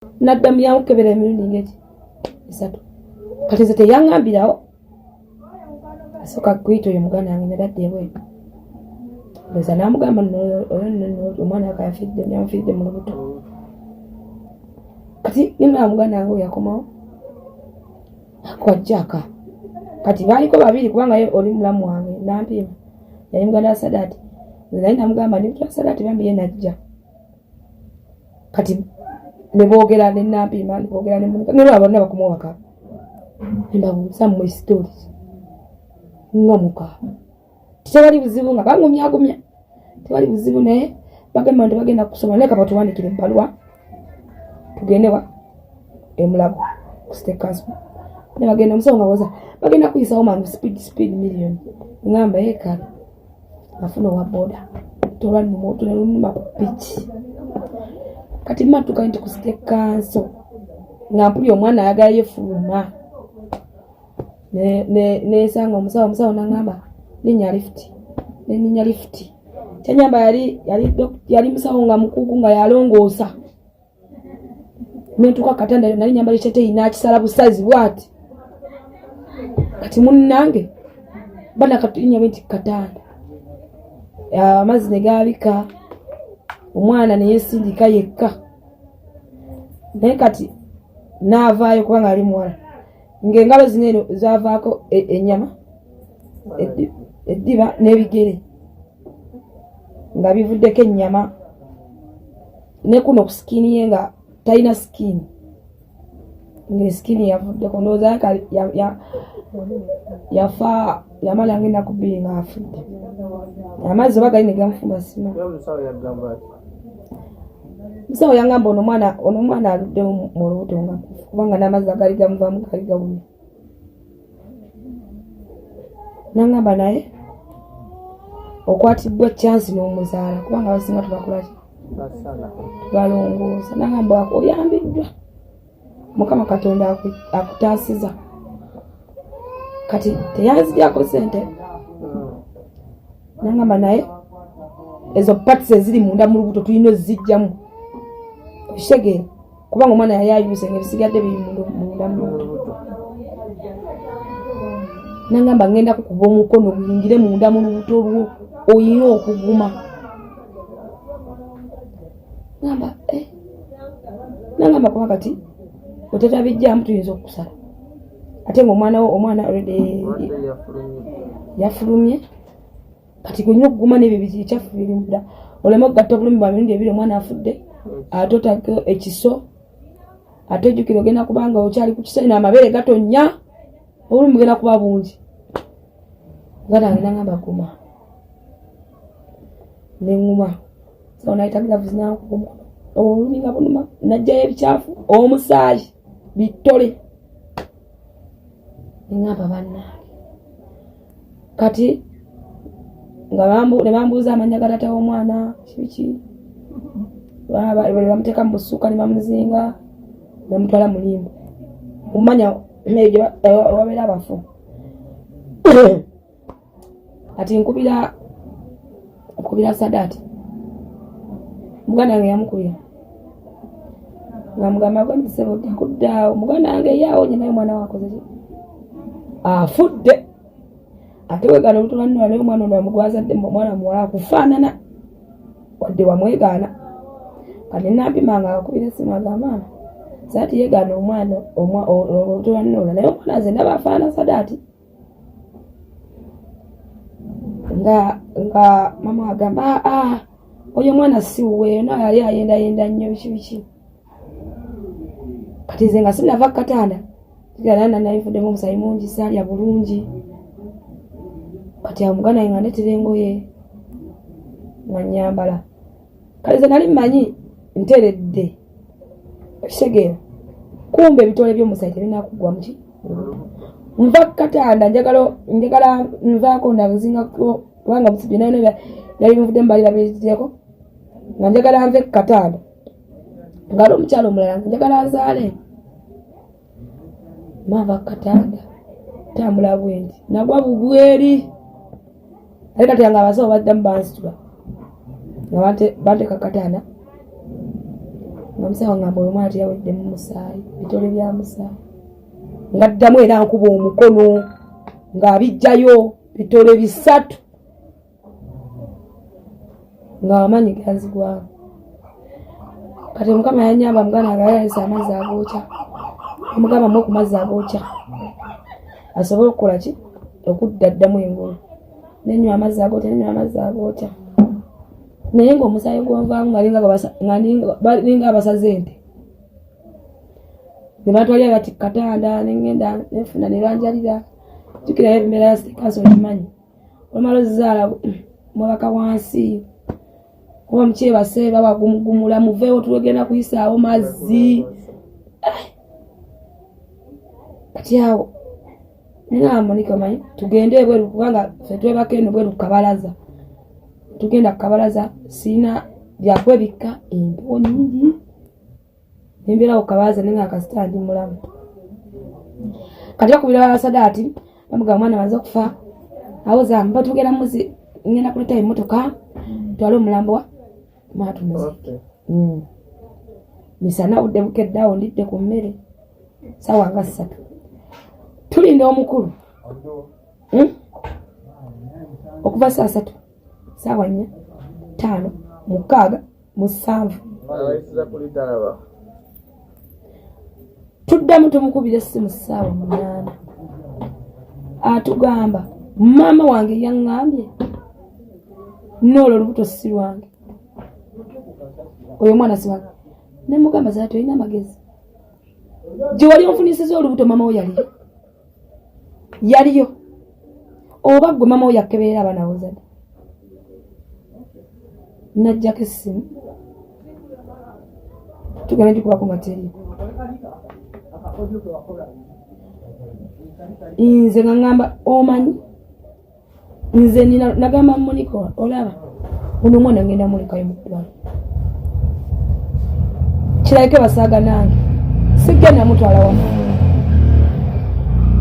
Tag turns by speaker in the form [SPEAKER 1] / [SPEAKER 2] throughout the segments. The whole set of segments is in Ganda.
[SPEAKER 1] naddamu yamukebera emirundi ng'egi esatu kati nze teyaŋŋambirawo asooka kuyita oyo muganda wange nadadde ebweru looza n'amugamba omwana yafidde mu lubuto kati nina muganda wange oyo yakomawo akwajjaka kati baaliko babiri kubanga ye oli mulamu wange nampiima yali muganda wa Sadaati nze nali namugamba ndi mutwa Sadaati bambi ye najja kati ne boogera ne nampiima ne boogera ne munika n'olwo bonna bakumwewaka mbabuuza mmwe stories ngomuka tewali buzibu nga bangumyagumya tewali buzibu naye bagamba nti bagenda kusoma naye kapa tuwandikire ebbaluwa tugende wa emulago ku state council ne bagenda Omusawo nga woza bagenda kuyisawo mangu speed million ngamba yekala afuna wa boda tola numoto ne lunuma ku pitch kati matuka nti ku state council ngampuli omwana ayagala yefuluma ne sanga Omusawo nangamba ninya lift kyanyamba yali Musawo nga mukugu nga yalongoosa nentuka katanda nali nyamba lichete inakisala busazi bwati kati munnange bana katinya binti katanda amazzi ne gabika omwana ne yesindika yekka naye kati naavaayo kubanga ali muwala ng'engalo zineno zavaako ennyama eddiba n'ebigere nga bivuddeko ennyama ne kuno ku sikini ye nga talina sikini ng'esikini yavuddeko ndowooza yafa yamala ng'ennaku bbiri ng'afudde amazzi oba gali ne gamufumba sima. Musawo yangamba ono mwana aludde mu lubuto nga kubanga n'amazzi agali gamuvaamu gali gawumye nangamba naye okwatibbwa chance n'omuzaala kubanga abasinga tubakolaki tubalongoosa nangamba oyambiddwa Mukama Katonda akutaasiza kati teyanzigyako sente nangamba naye ezo parts eziri munda mu lubuto tulina ozijjamu okitegeera kubanga omwana yali ayuse ng'ebisigadde biri munda mu lubuto nangamba ngenda kukuba omukono guyingire munda mu lubuto olwo oyina okuguma nangamba kuba kati otetabijjamu tuyinza okusala ate ng'omwana yafulumye kati kunywa okuguma n'ebyo bikyafu biri munda oleme okugatta obulumi bwa mirundi ebiri omwana afudde ate otako ekiso ate ojjukira ogenda kubanga okyali ku kiso n'amabeere gatonnya obulumi bugenda kuba bungi nga nange nangamba guma neŋŋuma so nayitagira vuzinankugumu obulumi nga bunuma najjayo ebikyafu omusayi bitole neŋŋamba bannange kati nga ne bambuuza amanya ga taata w'omwana kibiki bamuteeka mu busuuka ne bamuzinga ne bamutwala mulimbo omumanya wabeera abafu ati nkubira Sadaati muganda wange yamukubira nga mugamba gwanisebo ojja kuddaawo muganda wange yawonye naye omwana wakoze afudde ate wegaana olutulanira naye omwana ono yamugwazadde omwana muwala kufaanana wadde wamwegaana kati nampima nga akubira essimu agamba Sadaati yegaana omwana olutulanira naye omwana ze ndaba afaana Sadaati nga mama agamba oyo mwana si wuwe naye yali ayendayenda nnyo biki kati nze nga sinava ku katanda tigalana nayifuddemu omusayi mungi saalya bulungi kati amugana nga ndetera engoye nga nyambala kale nze nali mmanyi nteredde ekitegeera kumbe ebitole by'omusayi tebinakuggwa muki nva ku katanda njagala nvaako ndazingako kubanga musibye nayo yali muvudde mbalira bezigyeko nga njagala nve ku katanda ngalo omukyalo omulala njagala azaale mava ku katanda tambula bwendi nagwa bugweri ale kati nga abasawo baddamu bansitula nga banteeka ku katanda Omusawo ngamba oyo mwana teyawedde mu musayi bitole bya musayi ngaddamu era nkuba omukono ng'abijjayo bitole 3 ng'amanyi ganzigwawo kati mukama yanyamba mugana agayalisa amazzi agookya omugamba mu ku mazzi agookya asobole okukola ki okuddaddamu engulu nenywa amazzi agookya naye ng'omusayi gwonvaamu ngalinga abasaze ente ne batwalira bati katanda nengenda nefuna ne banjalira jukira ebimera ya sikaso okimanyi omala ozaala mwabaka wansi oba mukyebase baba gumugumula muveewo tulegenda kuyisaawo mazzi kati awo nina Monica manyi tugende ebweru kubanga ffe twebaka eno bweru kabalaza tugenda kabalaza sina byakwebikka empewo nyingi nembeerawo kabalaza nenga akasitandi mulamu kati bakubira abasadaati bamuga omwana amaze okufa awo zamba tugenda muzi ngenda kuleta emmotoka twale omulambo wa matumuzi misana udde bukeddawo ndidde ku mmere sawa nga 3 tulinda omukulu okuva saa 3 sawa 4 5 6 7 tuddamu tumukubira essimu ssaawa 8 atugamba mama wange yaŋŋambye n'olwo olubuto si lwange oyo mwana si wange ne mugamba zaati olina amagezi gye wali onfunisiza olubuto mama wo yaliyo oba gwe mama wo yakkeberera abaana bozadde najjako essimu tugenda gikubako nga teriyo nze nga ngamba omanyi nze nagamba Monica olaba uno omwana ngenda mulekayo mu ddwaliro kirabike basaaga nange sigenda mutwala wamu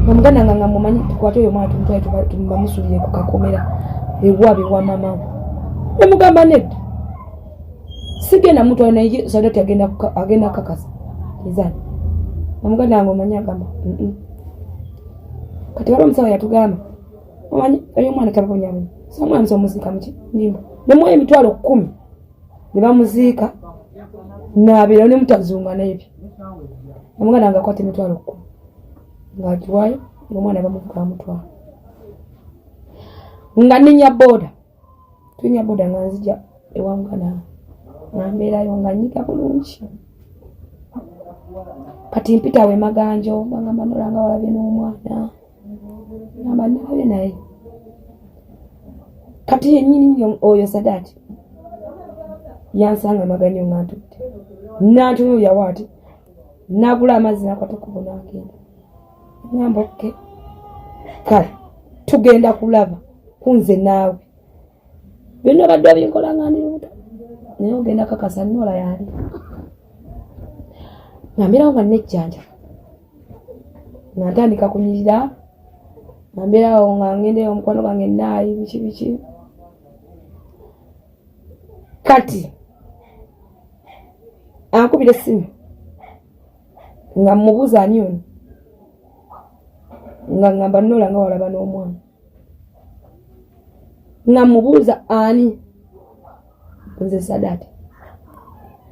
[SPEAKER 1] omuganda nga mumanyi tukwate oyo mwana tumutwale tumubamusulire ku kakomera ewaabwe wa mama we nemugamba nedda sigenda mutwala naye sadati agenda kakasa izani omuganda wange omanyi agamba kati waliwo omusawo yatugamba omanyi oyo omwana tabonyamu so omwana musa omuziika muki nimba nemuwa emitwalo 10 ne bamuziika nabeera ne mutazunga n'ebyo omuganda wange akwata emitwalo 10 ng'agiwayo omwana bamuvuga mutwalo nga nenya boda tunya boda nga nzija ewa muganda nga mbeerayo nga nyiga bulungi kati mpita we Maganjo bangamba nolanga walabye n'omwana ngamba nalabye naye kati yennyini oyo Sadati yansanga Maganjo nga ntudde nantunuulya waati nagula amazzi nakwata kubo nagenda ngamba oke kale tugenda kulaba kunze naawe byonna badde binkola nga ndi lubuto naye ogenda kakasa Nola yali ngambirawo nga nejjanja nga ntandika kunyirira ngambirawo nga ngende omukwano gwange naayi biki kati ankubira essimu nga mubuuza ani ono nga ngamba Nola nga walaba n'omwana nga mubuuza ani nze Sadati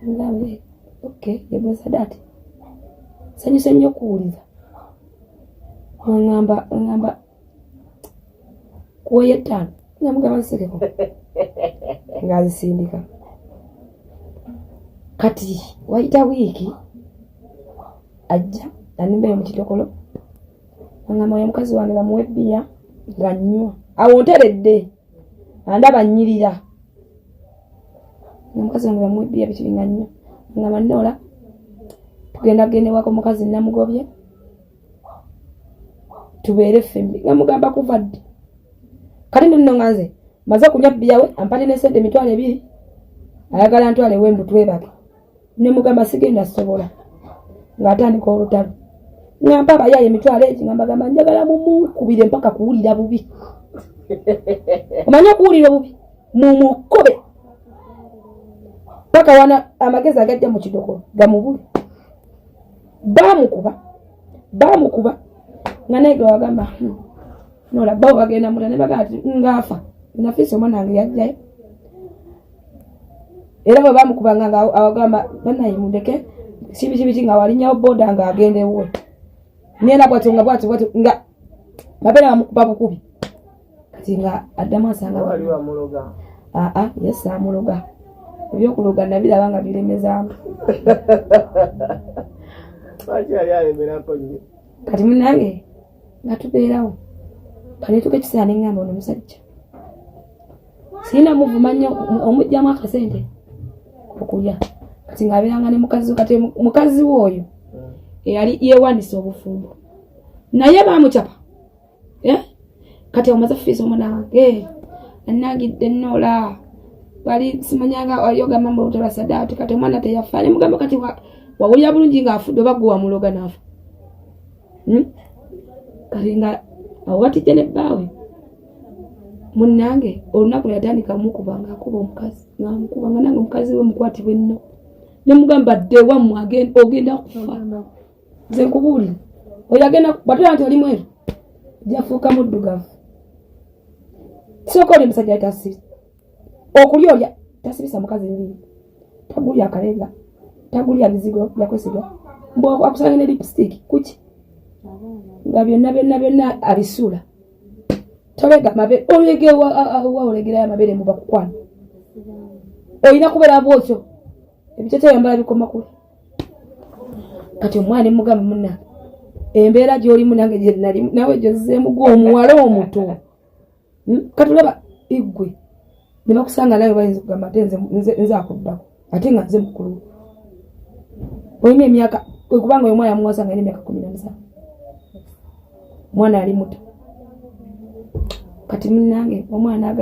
[SPEAKER 1] ngambe okay yebwe Sadati sanyuse nnyo okuwuliza ngamba kuweyo 5 ngamugamba nsekeko ngazisindika kati wayita wiiki ajja animbeyo mu kitokolo ngamba oyo mukazi wange bamuwe bbiya nga nnywa awonteredde andaba nnyirira omukazi wange bamuwe bbiya bikiri nga nnywa ngamba Nola tugenda gende wako mukazi namugobye tubeere ffembi nga mugamba kuva ddi kati nno nga nze maze kunywa bbiya we ampane n'esente emitwalo 2 ayagala ntwale wembu twebake ne mugamba sigenda sobola ng'atandika olutalo ngamba abayaye emitwalo egi ngamba gamba njagala mumukubire mpaka kuwulira bubi omanye okuwulira bubi mumukobe paka wana amagezi agajja mu kidokolo gamubule bamukuba nga naye gawagamba nola bawo bagenda muta ne bagati ngafa nafisi omwana wange yajjayo era bwe bamukubanga nga awagamba banaye mundeke sibiki nga walinyawo boda nga agende ewe nena bwatu nga mabera bamukuba bukubi kati nga addamu asanga
[SPEAKER 2] wali wa muloga
[SPEAKER 1] yes amuloga ebyokuloga nabiraba nga bilemezaamu kati munange nga tubeerawo kanituka ekiseera neŋŋamba ono omusajja sirina muvuma nnyo omugjamu akasente okulya kati ng'abeeranga ne mukazi kati mukazi we oyo eyali yeewandisa obufumbo naye baamucapa kati omaze fiisa omwana wange annagidde nnoola wali simanyanga waliyoga mambo obutola sadaati kati omwana teyafa ne mugamba kati wawulira bulungi ng'afudde oba gwe wamuloga n'afa kati nga awo watidde ne bbaawe munnange olunaku yatandika mukuba ng'akuba omukazi ng'amukuba nga nange omukazi we mukwatibwa enno ne mugamba dde wammwe ogenda kufa nze nkubuulire oyo agenda bwatula nti oli mweru jafuuka muddugavu sooka oli musajja yatasibi okulya olya tasibisa mukazi mbiri tagulya akalega tagulya mizigo yakwesiga mbw akusanga ne lipstick kuki nga byonna abisuula tolega mabere olegewa olegerayo amabere muba kukwana olina kubeera bwotyo ebitete yambala bikoma kule kati omwana mugamba munna embeera gy'olimu nange gye nali nawe gyozizeemu gwe omuwala omuto katulaba igwe ne bakusanga nawe bayinza okugamba ate nze akuddako ate nga nze mukulu olina emyaka kubanga oyo omwana yamuwasa nga alina emyaka 17 mwana ali muto kati munnange omwana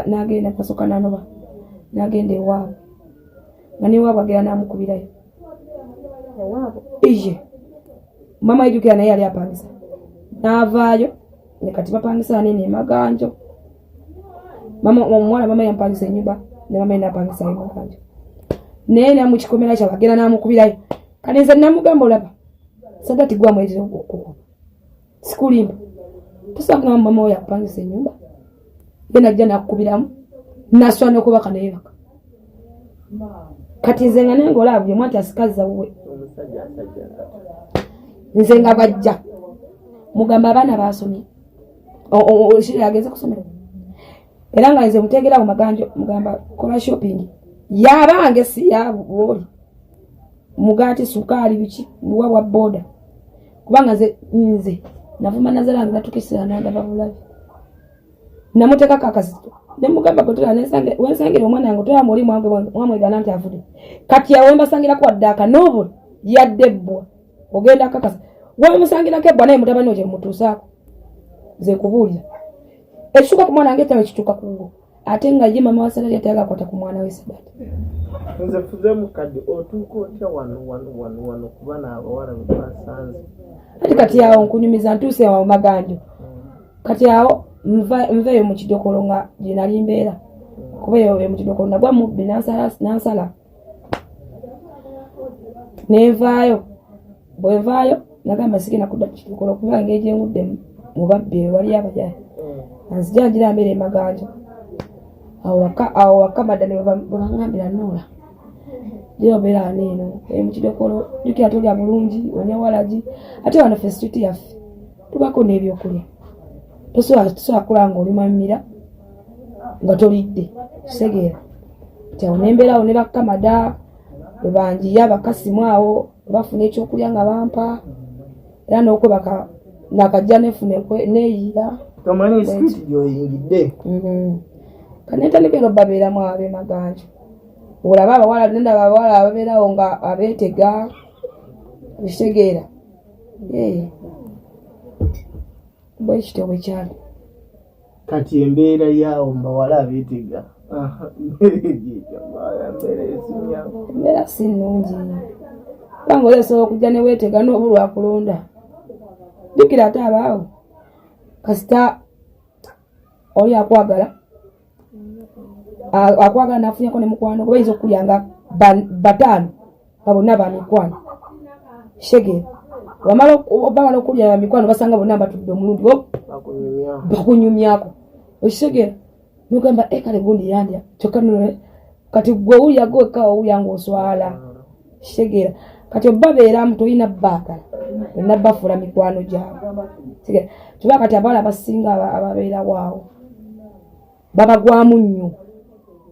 [SPEAKER 1] n'agenda kasooka nanoba n'agenda ewaabwe nga newaabwe agenda n'amukubirayo ije mama ijukira naye yali apangisa n'avaayo ne kati bapangisa nene Maganjo omwana mama yampangisa ennyumba ne mama napangisa Maganjo naye namukikomera kyabagenda n'amukubirayo kati nze namugamba olaba sadati gwamwetera okukuba sikulimba tusanga mama we yapangisa ennyumba ye najja nakukubiramu naswa n'okubaka naye baka kati nze nga nange olabye mwati asikaza wuwe nze nga bajja mugamba abaana basomye ageze kusomera era nga nze mutegera mu Maganjo mugamba kola shopping yabange si yabuli mugati sukali biki wa boda kubanga nze navuma nazala ngatukisira nanda babulabi namuteka kakasito nemugamba kotera nesange wensangira omwana wange toya muri mwamwe ganante avude kati yawemba sangira kwa daka nobo yaddebwa ogenda kakasa wewe musangira ke bwana mutabani oje mutusako ze kubulira ekishuka ku mwana ngeta ekituka kuwo ate nga ye mama wasala yataga kwata ku mwana we sabati
[SPEAKER 2] nze fuze mukadde otuko otya wano kubana abawala basanze
[SPEAKER 1] ati kati yawo nkunyumiza ntuse wa Maganjo kati yawo nveyo mu kidokolo nga jinali mbeera kubeyo mu kidokolo nabwa mubbi nansala nevaayo bwevaayo nagamba sigenda kudda ku kidokolo kuba ngeje ngudde mu babbe wali abajayi anzijanjira mbere Maganjo awo wakamada ne bangambira Nora jeo bera neno mu kidokolo yuki atolya bulungi onyawalaji ate wano fe street yaffe tubako n'ebyokulya tosobola kulanga oli mamira nga tolidde kisegeera kyawo nembeerawo ne bakamada bebanjiya bakasimu awo bafuna ekyokulya nga bampa era n'okwebaka nakajja nefune neeyiya
[SPEAKER 2] tomanyi street gyoyingidde
[SPEAKER 1] kanetandikero babeeramu abe Maganjo olaba abawala nenda abawala ababeerawo nga abeetega ekitegeera bwekityo bwekyali
[SPEAKER 2] kati embeera yawo mbawala abeetega
[SPEAKER 1] embeera si nnungi kubanga olesobola okujja ne weetega n'obulwa kulonda jjukira ate abaawo kasita oli akwagala akwagala nafunyako ne mukwano gwe bayinza okulyanga bataano nga bonna ba mikwano shege bamala okulya ba mikwano basanga bonna batudde omulundi bakunyumyako oshegera nogamba kale gundi yandya kyokka kati gwe owulya gweka owulya ng'oswala shegera kati obabeeramu tolina baagala olina bafuula mikwano gyabwe kiba kati abawala abasinga ababeera waawo babagwamu nnyo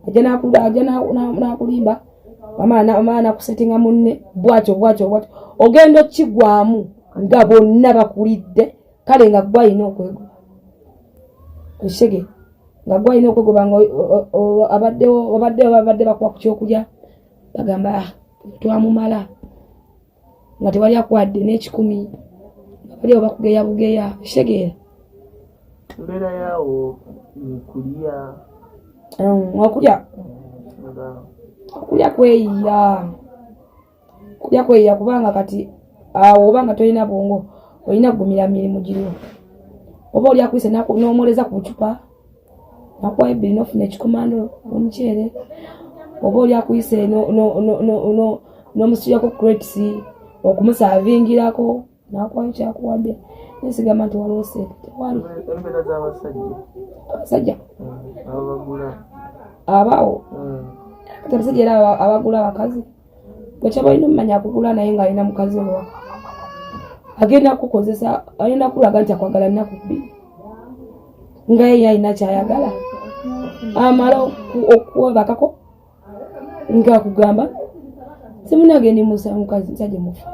[SPEAKER 1] ajja nakulimba amaana nakusetinga munne bwatyo ogenda okigwamu nga bonna bakulidde kale nga gwalina okwego oshege nga gwalina okwegoba nga abadde bakuwa ku kyokulya bagamba twamumala nga tewali akwadde n'ekikumi bali oba kugeya bugeya shegera
[SPEAKER 2] mbeera yaawo
[SPEAKER 1] okulya kweyiya kubanga kati awo obanga tolina bwongo olina kugumira mirimu giriwo oba oli akwise n'omwoleza ku bucupa nakuwa ebiri n'ofuna ekikomando n'omuceere oba oli akwise n'omusuyako crates okumusaavingirako nakuwayo kyakuwadde nesigama nti waliwo seete tewali abasajja abaawo kati abasajja era abagula abakazi bwekyaba olina omumanya akugula naye ng'alina mukazi owa agenda kukozesa alina kulaga nti akwagala nnaku bbiri nga ye alina kyayagala amala okuwebakako ngaakugamba simunagende mukazi nsajja mufa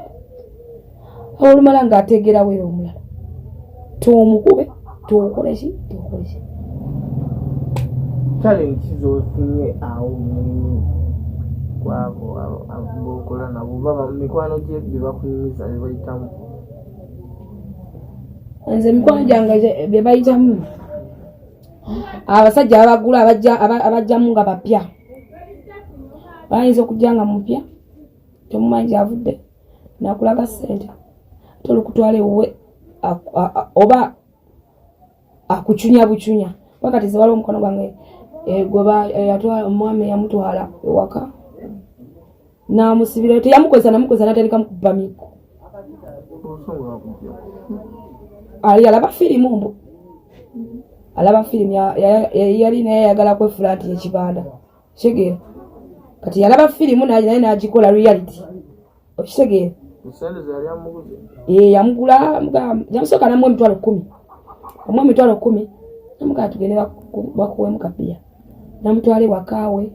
[SPEAKER 1] olumala ng'ateegera weera omulala tomukube tokoleki
[SPEAKER 2] challenge zofunye awo kwabo abokola nabo baba mikwano gye bebakunyumiza bebayitamu
[SPEAKER 1] nze mikwano gyange bebayitamu abasajja abagula abajjamu nga bapya bayinza okujja nga mupya tomumanyi gyavudde nakulaga ssente tolukutwala ewuwe oba akucunya bucunya wakati zewala omukono gwange yatwala omwami yamutwala ewaka namusibira teyamukozesa namukozesa natandika mukuba miko ali alaba firimu mbu alaba firimu yali naye yayagala kwefula nti yekibanda kitegeera kati yalaba firimu naye nagikola reality okitegeera yamugula yamusooka namuwa emitwalo 10 amuwa emitwalo 10 namugaa tugende bakuwemu kapiya namutwale wakaawe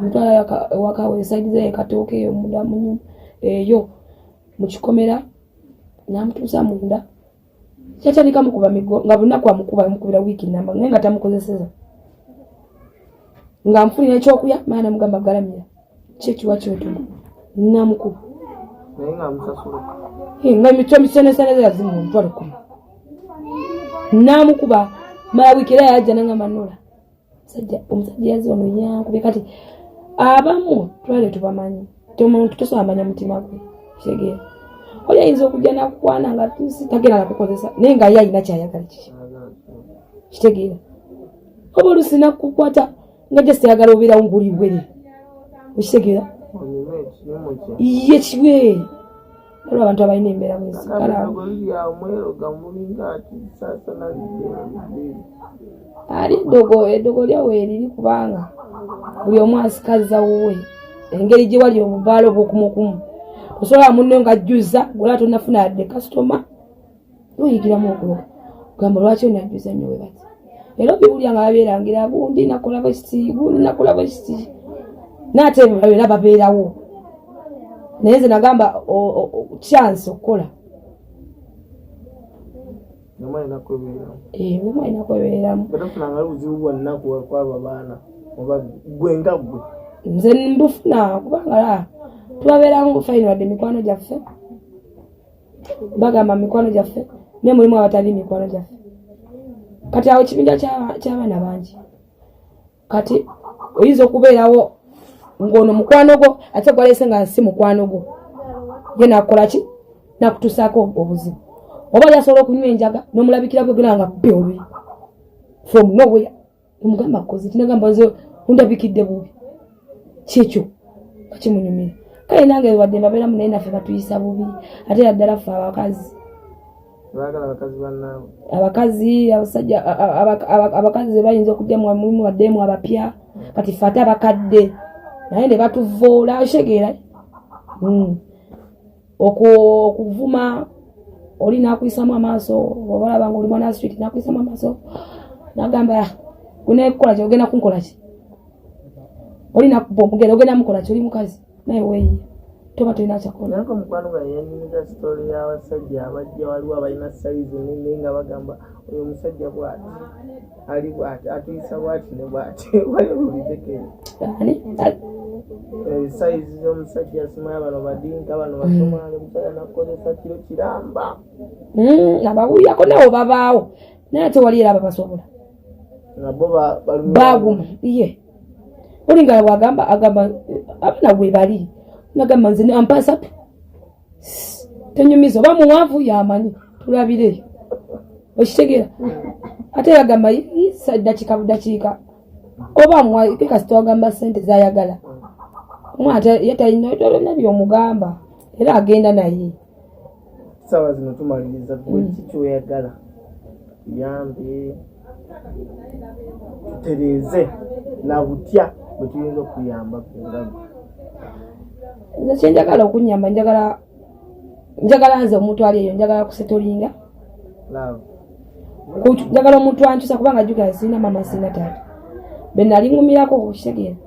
[SPEAKER 1] mutwala wakawe esaidi ze katooke eyo munda munyu eyo mukikomera namutuusa munda kyatandika mukuba migo nga bunaku amukuba mukubira wiiki namba nga tamukozeseza nga mfunira ekyokulya maana mugamba galamira kyekiwa kyotumu namukuba nga mitwe misenesene yazimu mutwalo 10 namukuba mala wiiki era yajja nangamba nola omusajja yazi ono yankubye kati abamu twale tubamanyi tomuntu tosamanya mutima gwe kitegeera oli ayinza okujja nakukwana nga tagenda nakukozesa naye nga ye alina kyayagala kitegeera oba oluusi nakukwata nga gye siyagala obeerawo ngulibwere okitegeera ye kiwe olwo abantu abalina embeera mwesikala ali eddogo lyawe eriri kubanga buli omu asikaza wuwe engeri gye wali obubaala obwokumukumu osobola munno nga jjuza gola tonafuna yadde kasitoma oyigiramu okuloga kugamba lwaki onajjuza nnyo webati era obiwulya nga babeerangira gundi nakola bwekiti naate era babeerawo naye nze nagamba chance okukola mwalina kwebeeramu nze mbufuna kubanga tubabeeramu faini wadde mikwano gyaffe bagamba mikwano gyaffe naye mulimu abatali mikwano gyaffe kati awo ekibinja ky'abaana bangi kati oyinza okubeerawo ng'ono mukwano gwo ate gwaleese nga si mukwano gwo ye nakola ki nakutuusaako obuzibu oba yasobola okunywa enjaga n'omulabikira bwe gena nga bbe olwi from nowhere omugamba kozi tinagamba nze undabikidde bubi kyekyo kakimunyumira kale nange wadde mbabeera mu naye naffe batuyisa bubi ate yaddala ffe abakazi abakazi abasajja abakazi bayinza okujja mu mulimu baddemu abapya kati ffe ate abakadde naye ne batuvoola oshegeera okuvuma oli nakuyisamu amaaso obalaba nga oli mwana street nakuyisamu amaaso nagamba kunekola ki ogenda kunkola ki oli nakuba omugenda ogenda mukola ki oli mukazi naye weeyi toba tolina kyakola
[SPEAKER 2] nako mukwano gwa yenyumiza story y'abasajja abajja waliwo abalina sayizi nene nga bagamba oyo omusajja bw'ati ali bw'ati atuyisa bw'ati ne bw'ati waliwulidekere sayizi z'omusajja simaya bano badinka bano basomale omusajja nakozesa kiro kiramba
[SPEAKER 1] abawulirako nawo babaawo naye ate wali era ababasobola
[SPEAKER 2] nabo
[SPEAKER 1] baguma iye olinga bwagamba agamba abana bwe bali nagamba nze ampasa tenyumiza oba muwanvu yamanyi tulabire okitegeera ate yagamba dakiika oba mwake kasita wagamba sente zayagala omwana yatalina byomugamba era agenda naye
[SPEAKER 2] sawa zino tumaliriza kikyoyagala yambe tutereeze na butya bwe tuyinza okuyamba kungamu
[SPEAKER 1] nze kyenjagala okunyamba njagala nze omuntu ali eyo njagala kusetolinga njagala omuntu ankyusa kubanga jjukira sirina mama sirina taata benali ngumirako okukitegeera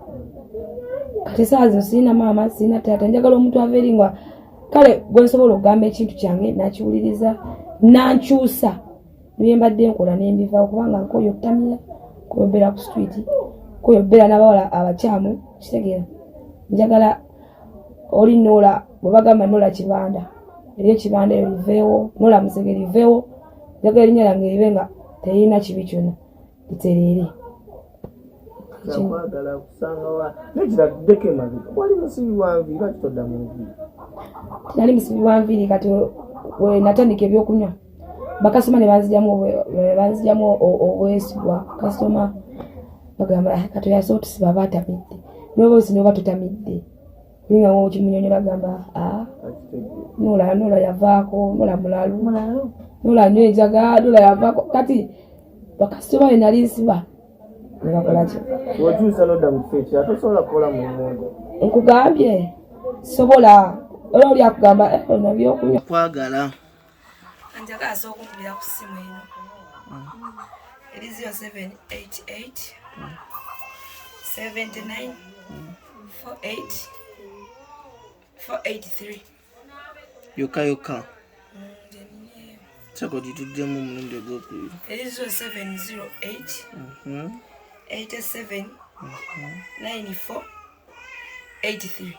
[SPEAKER 1] kati saa zino sirina mama sirina taata njagala omuntu aveeringwa kale gwe nsobola okugamba ekintu kyange nakiwuliriza nankyusa niye mbadde nkola nembivaawo kubanga nkoyo okutamira koyobeera ku street koyobeera n'abawala abakyamu kitegeera njagala oli nola bwe bagamba nola kibanda eri ekibanda eyo liveewo nola musege liveewo njagala erinnya lyange libe nga terina kibi kyonna litereere
[SPEAKER 2] kyakwagala kusangawa nekiraddeko emabega wali musibi wa nviiri lwaki todda mu nviiri
[SPEAKER 1] tinali musibi wa nviiri kati we natandika ebyokunywa bakasitoma ne banzijamu obwesigwa kasitoma bagamba kati oyasa otusiba batamidde nobosi noba tutamidde ninga wo kimunyonyola gamba nola yavaako nola mulalu nola nyo enjaga nola yavaako kati bakasitoma we nali nsiba ne bakolaki
[SPEAKER 2] okyusa nodda mu kifo ekyo atosobola kukola mu mwogo
[SPEAKER 1] nkugambye sobola ola oli akugamba nabyokunywa
[SPEAKER 2] kwagala
[SPEAKER 1] njagala asooka okumbira ku ssimu eno eri 0788 79 48 483
[SPEAKER 2] yoka sako tituddemu omulundi ogwokubiri
[SPEAKER 1] eri 0708 87 94 83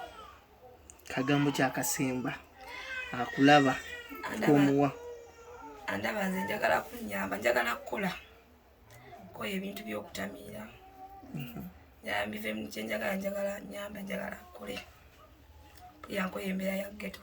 [SPEAKER 2] kagambo kyakasemba akulaba komuwa
[SPEAKER 1] andaba nze njagala kunyamba njagala kukola koyo ebintu byokutamiira yambive mu kyenjagala njagala nyamba njagala kole yankoyo embeera ya ghetto